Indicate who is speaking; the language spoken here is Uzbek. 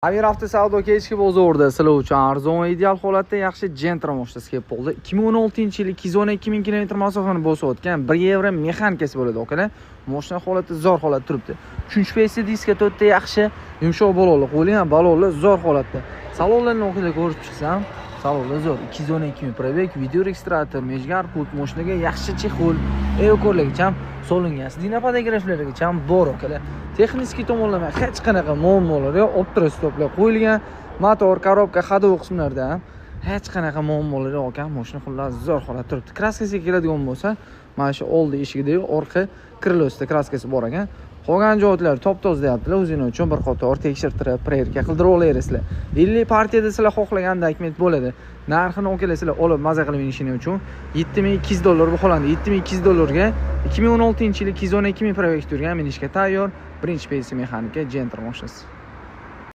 Speaker 1: Amir avtosavdo kechki bozorda sizlar uchun arzon va ideal holatda yaxshi Gentra mashinasi kelib qoldi. 2016-yil 212 ming kilometr masofani bosayotgan 1 yevro mexanikasi bo'ladi, akalar. Mashina holati zo'r holatda turibdi. 3-PC diska 4 ta yaxshi, yumshoq balonli, qo'li ham balonli, zo'r holatda. Salonlarni o'qida ko'rib chiqsam, salonlar zo'r. 212 ming probeg, video registrator, mejgar pult, mashinaga yaxshi chexol, evokorlargacha solingan. Dinapodograflargacha bor, akalar. Texnik tomonlama hech qanaqa muammolar yo'q, optros stoplar qo'yilgan, motor, korobka, hadovo qismlarida hech qanaqa muammolar yo'q ekan. Mashina xullas zo'r holatda turibdi. Kraskasiga keladigan bo'lsa, mana shu oldi eshigida orqa krilosida kraskasi bor ekan. Qolgan joylar top-toza deyaptilar. O'zingiz uchun bir qator tekshirtirib, prerka qildirib olasizlar. 50 partiyada sizlar xohlaganda dokument bo'ladi. Narxini o'kelasizlar, olib maza qilib minishing uchun $7200 bu Hollanda $7200 ga 2016-yil 212 ming probeg turgan minishga tayyor birinchi PC mexanika Gentra mashinasi.